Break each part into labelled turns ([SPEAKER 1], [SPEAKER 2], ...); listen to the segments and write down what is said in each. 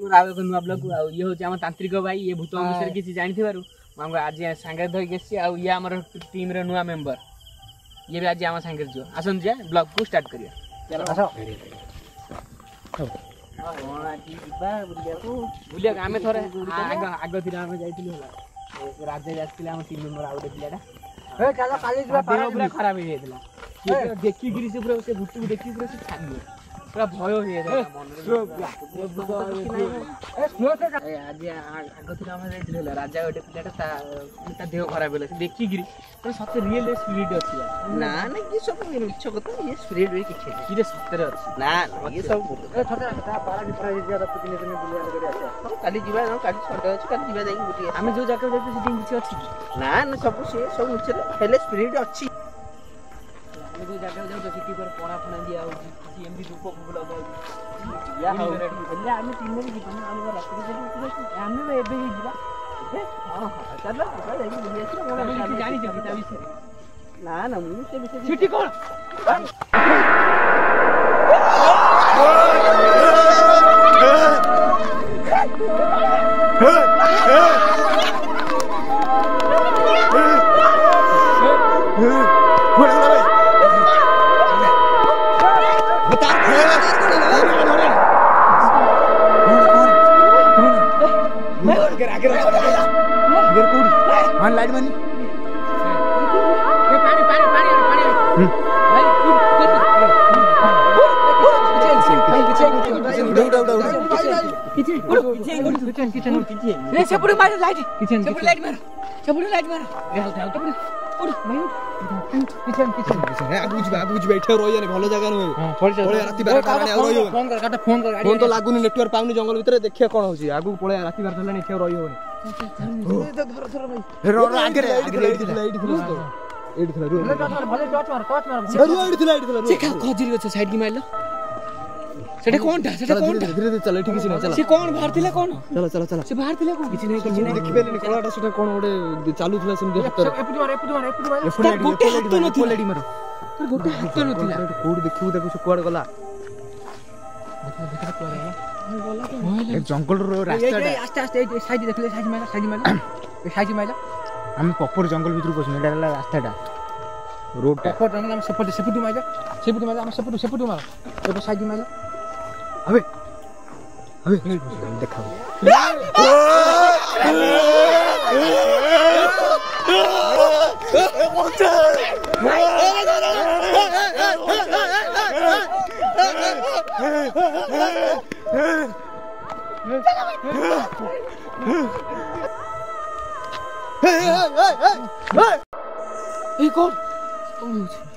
[SPEAKER 1] ଆଉ ଏକ ନୂଆ ବ୍ଲଗ୍ ଆଉ ଇଏ ହେଉଛି ଆମ ତାନ୍ତ୍ରିକ ଭାଇ ଇଏ ଭୂତ ବିଷୟରେ କିଛି ଜାଣିଥିବାରୁ ମୁଁ ଆମକୁ ଆଜି ସାଙ୍ଗରେ ଧରିକି ଆସିଛି ଆଉ ଇଏ ଆମର ଟିମ୍ର ନୂଆ ମେମ୍ବର ଇଏ ବି ଆଜି ଆମ ସାଙ୍ଗରେ ଯିବ ଆସନ୍ତୁ ଯିବା ବ୍ଲଗ୍କୁ ଷ୍ଟାର୍ଟ କରିବା କ'ଣ ଆଜି ଯିବା ବୁଲିବାକୁ ଆମେ ଥରେ ଆଗ ଥିଲା ଆମେ ଯାଇଥିଲୁ ହେଲା ରାଜା ଆସିଥିଲେ ଆମ ଟିମ୍ ମେମ୍ବର ଆଉ ଗୋଟେ ପିଲାଟା ପୁରା ଖରାପ ହେଇଯାଇଥିଲା ଦେଖିକିରି ସେ ପୁରା ସେ ଭୂତକୁ ଦେଖିକି ପୁରା ସେ ଛାଡ଼ିବ ପୁରା ଭୟ ହେଇଯାଇଥିଲା ଆଜି ଆଗ ଥିଲା ଆମେ ଯାଇଥିଲୁ ହେଲା ରାଜା ଗୋଟେ ପିଲାଟା ତା ଦେହ ଖରାପ ହେଲା ସେ ଦେଖିକିରି ପୁରା ସତେ ରିଏଲ ସ୍ପିରିଟ୍ ଅଛି ନା ନା ଇଏ ସବୁ ମିଛ କଥା ଇଏ ସ୍ପିରିଟ୍ ବି କିଛି ଇଏ ସତରେ ଅଛି ନା ଇଏ ସବୁ କାଲି ଯିବା କାଲି ସଣ୍ଡେ ଅଛି କାଲି ଯିବା ଯାଇକି ବୁଲିବା ଆମେ ଯୋଉ ଜାଗାକୁ ଯାଇଛୁ ସେଠି କିଛି ଅଛି ନା ନା ସବୁ ସେ ସବୁ ମିଛରେ ହେଲେ ସ୍ପିରିଟ୍ ଅଛି ଆମେ ଯୋଉ ଜାଗାକୁ ଯାଉଛୁ ସେଠି ପରେ ପଣା ଫଣା ଦିଆ ହେଉଛି କିଛି ଏମିତି ଧୂପ ଫୁପ ଲଗାଉଛି ହେଲେ ଆମେ ତିନି ଯିବା ଆମେ ରାତିରେ ସେଠି ଆମେ ଏବେ ହିଁ ଯିବା ହଁ ଚାଲ ଯାଇକି ବୁଲି ଆସିବା ଜାଣିଛ ତା ବିଷୟରେ ନା ନା ମୁଁ ସେ ବିଷୟରେ ସେଠି କ'ଣ लाइट मानी पानी पानी पानी पानी भाई किचन ले सेपड़े मार लाइट किचन सेपड़े लाइट मार आगु बैठे रही भल जगह राति 12 फोन तो लागुनी नेटवर्क पाउनी जंगल भीतर देखिए कौन होची आगु पळे राति 12 हेलानी एठे रही होनी सेटा कोन था धीरे चल ठीक से चल से कोन बाहर थिला कोन चल से बाहर थिला कोन किछ नहीं देखि बेले कोलाटा सेटा कोन ओडे चालू थिला सुन दे हाथ एपुट मार गोटे हाथ न थिला मार गोटे हाथ न थिला कोड देखिबु देखु से कोड गला एक जंगल रो रास्ता आस्ते साइड देखले साइड माइला हम प्रॉपर जंगल भीतर पसने एटा रास्ताटा रोड प्रॉपर जंगल हम सेपट माइला हम सेपट मार एटा साइड माइला अबे देखा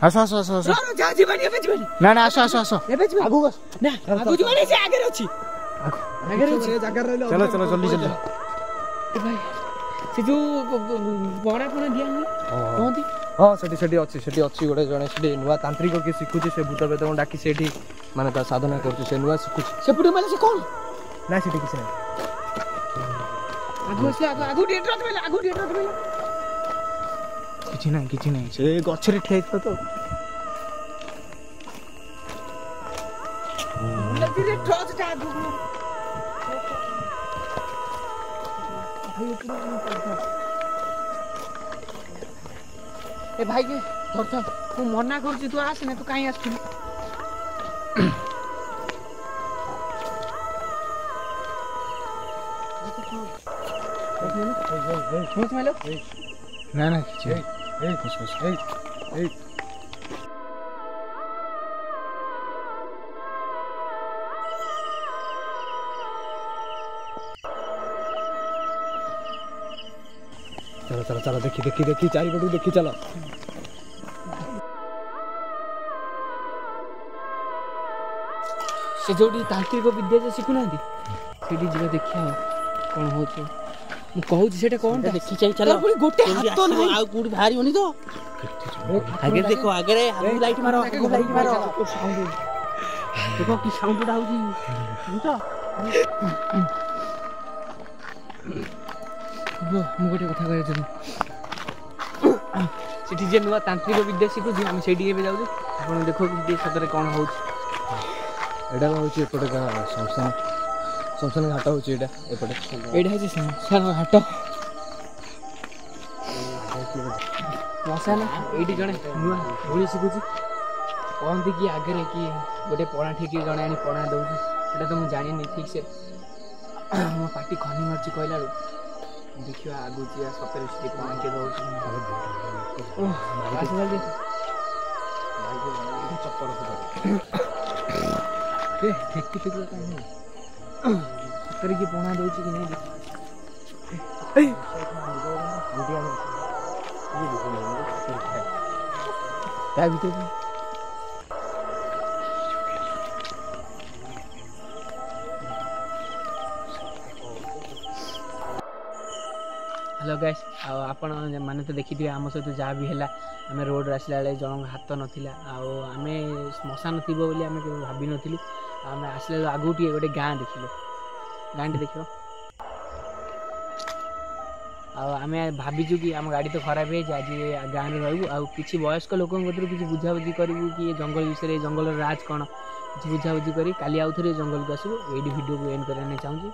[SPEAKER 1] आसो ना ना आसो आगु ना आगु जीवानी से आगे अछि जगह रहलो चलो जल्दी भाई से जो बड़ा कोन दियानी कोंती हां सेठी अछि गोटे जने सेठी नुवा तांत्रिक के सिखुची से भूत बेद डाकी सेठी माने ता साधना करछु से नुवा सिखुची से पुडी माने से कोन ना सेठी किछ नै आगु डेट रख बेला किछ नै से गछरे ठेइतो तो नदीरे टॉर्च टा आगु ए भाई के धर तू मना करछि तू आस ना तू काई आस ना ना किछ चलो देखी चारिपटू देखी चलो से जो तांत्रिक विद्या जो शिखुना से देखिए कौन हो कहूँ से कौन देखी चाहिए चलो गोटे हाथ तो नहीं आ कूड़ भारी होनी तो आगे देखो आगे लाइट मारो देखो कि साउंड उड़ा होजी तो मु गोटे कथा कहे जनु सेठी जे नुवा तांत्रिक विद्या शिखु हम सेठी एबे जाउ आपण देखो कि सतरे कोन होउछ एडा होउछ एपटे का संस्थान
[SPEAKER 2] ଶମଶାନ ଘାଟ ହେଉଛି ଏଇଟା ଏପଟେ
[SPEAKER 1] ଏଇଟା ହେଉଛି ଶ୍ମଶାନ ଘାଟ। ଶ୍ମଶାନ ଏଇଠି ଜଣେ ନୂଆ ଗୁଳି ଶିଖୁଛି। କହନ୍ତି କି ଆଗରେ କି ଗୋଟେ ପଣା ଠିକି ଜଣେ ଆଣି ପଣା ଦେଉଛି, ସେଇଟା ତ ମୁଁ ଜାଣିନି ଠିକ୍ ସେ। ମୋ ପାଟି ଖନି ମାରୁଛି କହିଲା ବେଳୁ। ଦେଖିବା ଆଗକୁ ଯିବା ସତରେ ସେ ପଣା କିଏ ଦେଉଛି। ସତରେ କିଏ ପଣା ଦେଉଛି କି ନାହିଁ ତା ଭିତରେ हेलो गाइस आपण मैंने तो देखिए आम सहित जहाँ भी है आम रोड आसला बेले जन हाथ नाला आम श्मशान थी बोली आम भाभी नी आम आसला आगू टे गोटे गाँ देखिल गाँ टे देख आम भावीचु कि आम गाड़ी तो खराब है आज गाँव में रहू आ कि वयस्क लोक किसी बुझाबुझी करूँ कि जंगल विषय जंगल राज कौन कि बुझाबुझी कर काली आउ थे जंगल को आसबू ये वीडियो को एंड करने चाहिए।